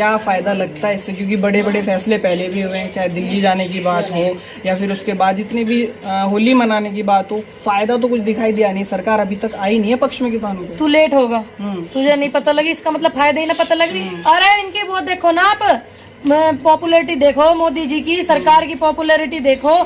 क्या फ़ायदा लगता है इससे, क्योंकि बड़े बड़े फैसले पहले भी हुए हैं, चाहे दिल्ली जाने की बात हो या फिर उसके बाद जितनी भी होली मनाने की बात हो, फ़ायदा तो कुछ दिखाई दिया नहीं। सरकार अभी तक आई नहीं है पक्ष में किसानों को। तू लेट होगा, तुझे नहीं पता लगी, इसका मतलब फायदा ही ना पता लग रही। अरे इनकी वो देखो ना आप, पॉपुलैरिटी देखो मोदी जी की, सरकार की पॉपुलैरिटी देखो,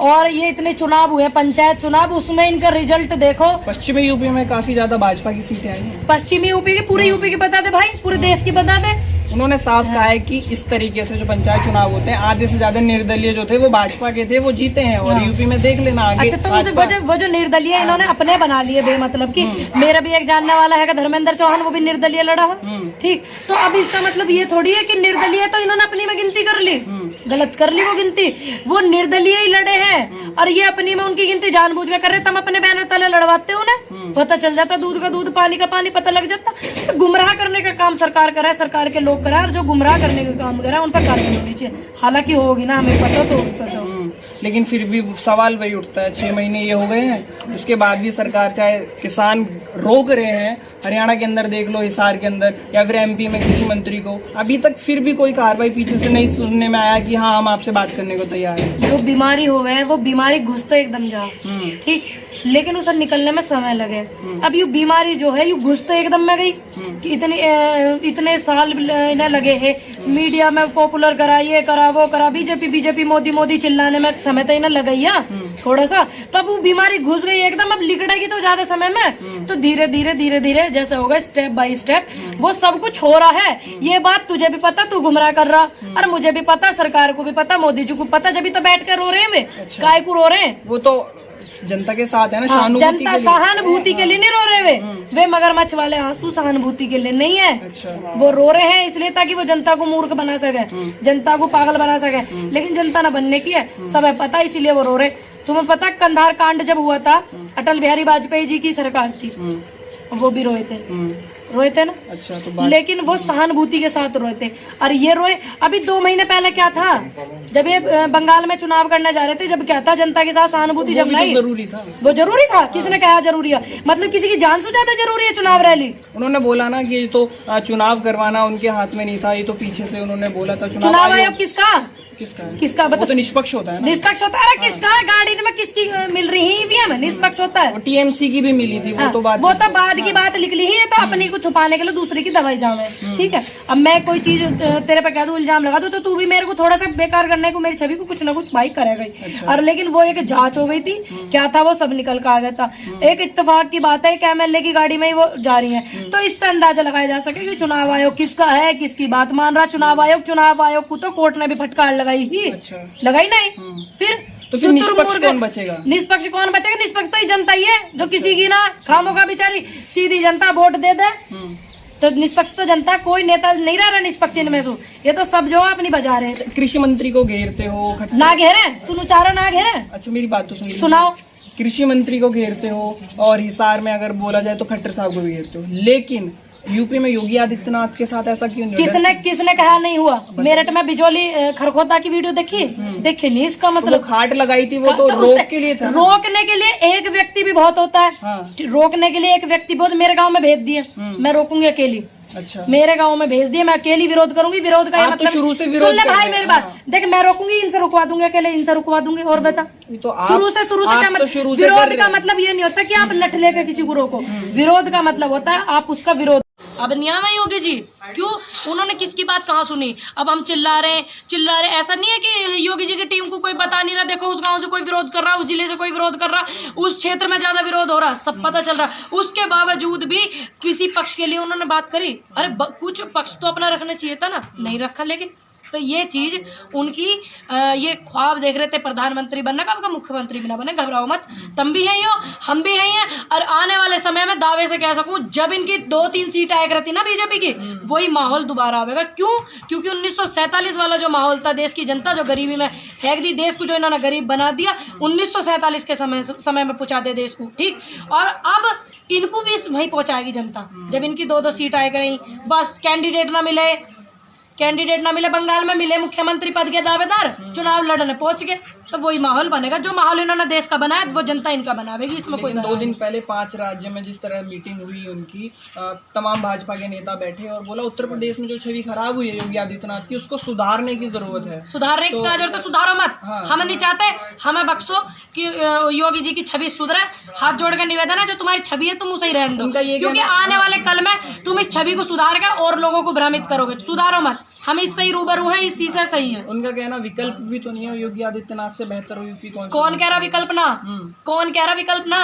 और ये इतने चुनाव हुए, पंचायत चुनाव, उसमें इनका रिजल्ट देखो। पश्चिमी यूपी में काफी ज्यादा भाजपा की सीटें आई हैं। पश्चिमी यूपी की, पूरे यूपी की बता दे भाई, पूरे देश की बता दे। उन्होंने साफ कहा है कि इस तरीके से जो पंचायत चुनाव होते हैं, आधे से ज्यादा निर्दलीय जो थे वो भाजपा के थे, वो जीते हैं। और यूपी में देख लेना आगे। अच्छा, तो वो जो निर्दलीय इन्होंने अपने बना लिए बेमतलब की। मेरा भी एक जानने वाला है धर्मेंद्र चौहान, वो भी निर्दलीय लड़ा है, ठीक। तो अब इसका मतलब ये थोड़ी है कि निर्दलीय तो इन्होंने अपनी में गिनती कर ली, गलत कर ली वो गिनती। वो निर्दलीय ही लड़े हैं और ये अपनी में उनकी गिनती जानबूझ के कर रहे। तुम अपने बैनर तले लड़वाते हो उन्हें, पता चल जाता, दूध का दूध पानी का पानी पता लग जाता। तो गुमराह करने का काम सरकार करा है, सरकार के लोग करा है, और जो गुमराह करने का काम करा है उन पर कार्रवाई होनी चाहिए। हालांकि होगी ना, हमें पता तो लेकिन फिर भी सवाल वही उठता है, 6 महीने ये हो गए हैं, उसके बाद भी सरकार, चाहे किसान रोक रहे हैं, हरियाणा के अंदर देख लो, हिसार के अंदर, या फिर MP में कृषि मंत्री को, अभी तक फिर भी कोई कार्रवाई पीछे से नहीं सुनने में आया कि हाँ हम आपसे बात करने को तैयार है। जो बीमारी हो गए वो बीमारी घुस तो एकदम जा, ठीक, लेकिन उसे निकलने में समय लगे। अब ये बीमारी जो है ये घुस तो एकदम में गई कि इतने साल इन्हें लगे है, मीडिया में पॉपुलर करा, ये करा वो करा, बीजेपी मोदी मोदी चिल्लाने में समय तो इन्हें लगा ही थोड़ा सा। तो अब वो बीमारी घुस गई एकदम, अब लिकड़ेगी तो ज्यादा समय में। तो धीरे धीरे जैसे होगा, स्टेप बाय स्टेप वो सब कुछ हो रहा है। ये बात तुझे भी पता, तू गुमराह कर रहा, और मुझे भी पता, सरकार को भी पता, मोदी जी को पता, जब तो बैठ कर रो रहे हैं वे। अच्छा। काय को रो रहे हैं? वो तो जनता के साथ है ना, जनता सहानुभूति के लिए नहीं रो रहे वे मगरमच्छ वाले आंसू सहानुभूति के लिए नहीं है। अच्छा। वो रो रहे हैं इसलिए ताकि वो जनता को मूर्ख बना सके, जनता को पागल बना सके, लेकिन जनता न बनने की है, सब है पता, इसीलिए वो रो रहे। तुम्हें पता कंधार कांड जब हुआ था, अटल बिहारी वाजपेयी जी की सरकार थी, वो भी रोए थे ना। अच्छा, तो लेकिन वो सहानुभूति के साथ रोए थे, और ये रोए। अभी 2 महीने पहले क्या था, जब ये बंगाल में चुनाव करने जा रहे थे, जब क्या था, जनता के साथ सहानुभूति जब नहीं, जरूरी था, वो जरूरी था। किसने कहा जरूरी है? मतलब किसी की जान से ज्यादा जरूरी है चुनाव रैली? उन्होंने बोला ना कि ये तो चुनाव करवाना उनके हाथ में नहीं था, ये तो पीछे से उन्होंने बोला था। चुनाव आयोग किसका वो तो निष्पक्ष होता है ना? निष्पक्ष होता है। किसका गाड़ी में किसकी मिल रही है ईवीएम? निष्पक्ष होता है। TMC की भी मिली थी, वो तो बाद की बात निकली ही है, तो अपनी को छुपाने के लिए दूसरे की दवाई जावे, ठीक है। अब मैं कोई चीज तेरे पे कह दूं, इल्जाम लगा दूं, तो तू भी मेरे को थोड़ा सा बेकार करने को, मेरी छवि को कुछ ना कुछ भाई करेगा ही। अच्छा। और लेकिन वो एक जांच हो गई थी, क्या था वो सब निकल कर आ गया था। एक इत्तेफाक की बात है, एक MLA की गाड़ी में ही वो जा रही है, तो इससे अंदाजा लगाया जा सके कि चुनाव आयोग किसका है, किसकी बात मान रहा चुनाव आयोग को तो कोर्ट ने भी फटकार लगाई ही। अच्छा। लगाई नहीं, फिर निष्पक्ष कौन बचेगा? निष्पक्ष तो ही जनता ही है, जो किसी की ना खामोगा बेचारी सीधी जनता वोट दे दे, तो निष्पक्ष तो जनता, कोई नेता नहीं रह रहा निष्पक्ष इनमें से। ये तो सब जो अपनी बजा रहे हैं। कृषि मंत्री को घेरते हो, ना घेरे, तुम चारों ना घेरे। अच्छा, मेरी बात तो सुनाओ। कृषि मंत्री को घेरते हो, और हिसार में अगर बोला जाए तो खट्टर साहब को भी घेरते हो, लेकिन यूपी में योगी आदित्यनाथ के साथ ऐसा क्यों नहीं? किसने कहा नहीं हुआ? मेरठ में बिजोली खरखोता की वीडियो देखी नहीं? इसका मतलब खाट लगाई थी, वो तो रोक के लिए था। रोकने के लिए एक व्यक्ति भी बहुत होता है। हाँ। रोकने के लिए एक व्यक्ति बहुत, मेरे गांव में भेज दिए, मैं रोकूंगी अकेली। अच्छा। मेरे गांव में भेज दिए, मैं अकेली विरोध करूंगी। विरोध का मतलब शुरू से विरोध, सुन ले भाई मेरी बात, देख मैं रोकूंगी, इनसे रुकवा दूंगी, अकेले इनसे रुकवा दूंगी। और बता, शुरू से क्या मतलब? विरोध का मतलब ये नहीं होता कि आप लठ लेकर किसी को रोको। विरोध का मतलब होता है आप उसका विरोध। अब न्याय है योगी जी, क्यों? उन्होंने किसकी बात कहाँ सुनी? अब हम चिल्ला रहे, ऐसा नहीं है कि योगी जी की टीम को कोई बता नहीं रहा, देखो उस गांव से कोई विरोध कर रहा, उस जिले से कोई विरोध कर रहा, उस क्षेत्र में ज्यादा विरोध हो रहा, सब पता चल रहा। उसके बावजूद भी किसी पक्ष के लिए उन्होंने बात करी? अरे कुछ पक्ष तो अपना रखना चाहिए था ना, नहीं रखा। लेकिन तो ये चीज उनकी ये ख्वाब देख रहे थे प्रधानमंत्री बनने का, आपका मुख्यमंत्री भी ना बने, घबराओ मत, तुम भी हैं, हम भी हैं। और आने वाले समय में दावे से कह सकूं, जब इनकी 2-3 सीट आया करती ना बीजेपी की, वही माहौल दोबारा आएगा। क्यों? क्योंकि 1947 वाला जो माहौल था, देश की जनता जो गरीबी में फेंक दी, देश को जो इन्होंने गरीब बना दिया, 1947 के समय में पहुंचा दे देश को, ठीक। और अब इनको भी वहीं पहुंचाएगी जनता, जब इनकी 2-2 सीट आए कहीं, बस कैंडिडेट ना मिले, कैंडिडेट ना मिले, बंगाल में मिले मुख्यमंत्री पद के दावेदार, चुनाव लड़ने पहुंच गए, तो वही माहौल बनेगा। जो माहौल इन्होंने देश का बनाया वो जनता इनका बनावेगी, इसमें कोई 2 दिन पहले 5 राज्य में जिस तरह मीटिंग हुई उनकी, तमाम भाजपा के नेता बैठे और बोला उत्तर प्रदेश में जो छवि खराब हुई है योगी आदित्यनाथ की, उसको सुधारने की जरूरत है। सुधारने की जरूरत है, सुधारो मत। हाँ, हम नहीं चाहते, हमें बख्शो कि योगी जी की छवि सुधरे। हाथ जोड़ के निवेदन है, जो तुम्हारी छवि है तुम उसे ही रहने दो, क्योंकि आने वाले कल में तुम इस छवि को सुधार के और लोगों को भ्रमित करोगे। सुधारो मत, हम इससे ही रूबरू हैं, इस चीज से सही है। उनका कहना विकल्प भी तो नहीं है योगी आदित्यनाथ से बेहतर यूपी कौन कह रहा विकल्प ना? कौन कह रहा विकल्प ना?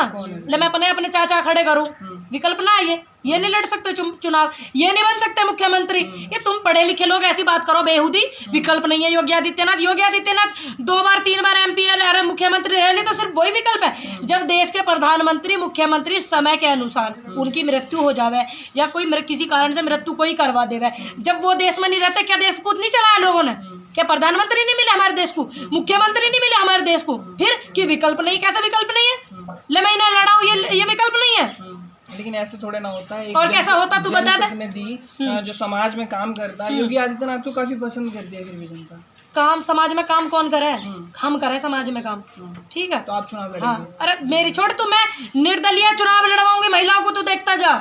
ले मैं अपने चाचा खड़े करूं, विकल्प ना ये नहीं लड़ सकते चुनाव, ये नहीं बन सकते मुख्यमंत्री। ये तुम पढ़े लिखे लोग ऐसी बात करो बेहुदी, विकल्प नहीं है योगी आदित्यनाथ। योगी आदित्यनाथ 2 बार 3 बार MP मुख्यमंत्री रह ली तो सिर्फ वही विकल्प है। जब देश के प्रधानमंत्री मुख्यमंत्री समय के अनुसार उनकी मृत्यु हो जावे या कोई किसी कारण से मृत्यु कोई करवा देवे, जब वो देश में नहीं रहते, क्या देश को नहीं चलाया लोगों ने? क्या प्रधानमंत्री नहीं मिले हमारे देश को, मुख्यमंत्री नहीं मिले हमारे देश को? फिर कि विकल्प नहीं, कैसे विकल्प नहीं है? ले मैं इन्हें लड़ाऊं, ये विकल्प नहीं है। लेकिन ऐसे थोड़े ना होता है। और कैसा होता तू बता दे। दी जो समाज में काम करता है, योगी आदित्यनाथ को काफी पसंद करती है फिर भी जनता। काम समाज में काम कौन करे? हम करे समाज में काम, ठीक है। तो आप चुनाव लड़ेंगे? हाँ, अरे मेरी छोड़, तो मैं निर्दलीय चुनाव लड़वाऊंगी महिलाओं को, तो देखता जा।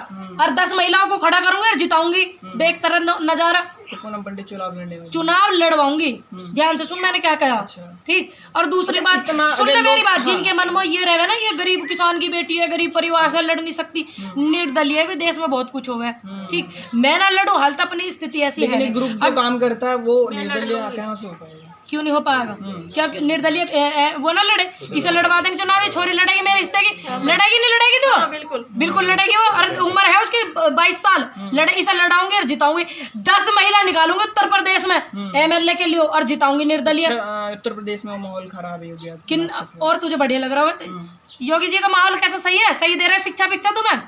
और 10 महिलाओं को खड़ा करूंगी और जिताऊंगी, देखता रह नजारा। तो पूनम पंडित चुनाव लड़वाऊंगी, ध्यान से सुन मैंने क्या कहा, ठीक। और दूसरी बात सुन ले मेरी बात, जिनके मन में ये रहे ना ये गरीब किसान की बेटी है, गरीब परिवार से लड़ नहीं सकती, निर्दलीय भी देश में बहुत कुछ हो है, ठीक। मैं ना लड़ू, हाल तक अपनी स्थिति ऐसी है। ग्रुप जो काम करता है वो निर्दलीय कहाँ से हो पाएगा? क्यों नहीं हो पाएगा? क्या निर्दलीय वो ना लड़े? इसे लड़वा देंगे चुनाव, छोरी लड़ेगी मेरे हिस्से की, लड़ेगी नहीं लड़ेगी? तो बिल्कुल लड़ेगी वो, और उम्र है उसकी 22 साल, लड़े इसे लड़ाऊंगी और जिताऊंगी। 10 महिला निकालूंगी उत्तर प्रदेश में MLA के लिए और जिताऊंगी निर्दलीय। उत्तर प्रदेश में माहौल खराब है किन और तुझे बढ़िया लग रहा होगा? योगी जी का माहौल कैसा सही है? सही दे रहे शिक्षा भिक्षा तुम्हें?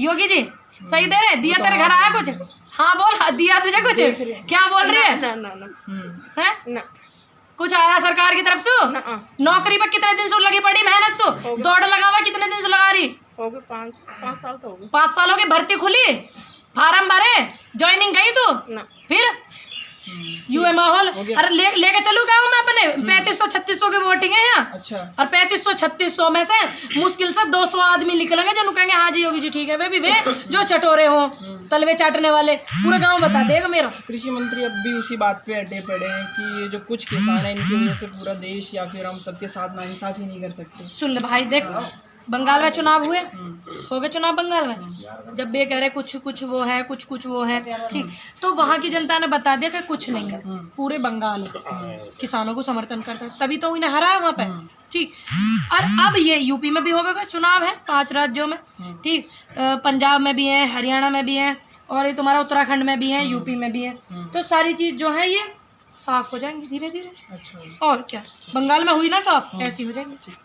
योगी जी सही दे रहे? दिया तेरे घर आया कुछ? हाँ बोल, दिया तुझे कुछ? क्या बोल रही है? कुछ आया सरकार की तरफ से? नौकरी पर कितने दिन से लगी पड़ी मेहनत से? दौड़ लगावा कितने दिन से लगा रही? हो गए 5 साल तो हो गए। 5 साल हो गए। भर्ती खुली, फार्म भरे, ज्वाइनिंग गई तू? फिर यू है माहौल। अरे लेके चलू क्या हूँ मैं अपने 3500-3600 की वोटिंग है यहाँ। अच्छा। और 3500-3600 में से मुश्किल से 200 आदमी निकलेंगे जो कहेंगे हाँ जी योगी जी ठीक है। वे जो चटोरे हो, तलवे चाटने वाले, पूरा गांव बता देगा मेरा। कृषि मंत्री अब भी उसी बात पे अड्डे पड़े हैं कि ये जो कुछ किसान है इनकी वजह से पूरा देश या फिर हम सबके साथ नाइंसाफी नहीं कर सकते। सुन ले भाई, देख बंगाल में चुनाव हुए, हो गए चुनाव बंगाल में, जब ये कह रहे कुछ वो है, कुछ वो है, ठीक। तो वहाँ की जनता ने बता दिया कि कुछ नहीं है, पूरे बंगाल है किसानों को समर्थन करता है, तभी तो इन्हें हरा है वहाँ पे, ठीक। और अब ये यूपी में भी होगा चुनाव है 5 राज्यों में, ठीक। पंजाब में भी है, हरियाणा में भी है, और ये तुम्हारा उत्तराखंड में भी है, यूपी में भी है। तो सारी चीज जो है ये साफ हो जाएंगी धीरे धीरे। अच्छा। और क्या, बंगाल में हुई ना साफ, ऐसी हो जाएंगी।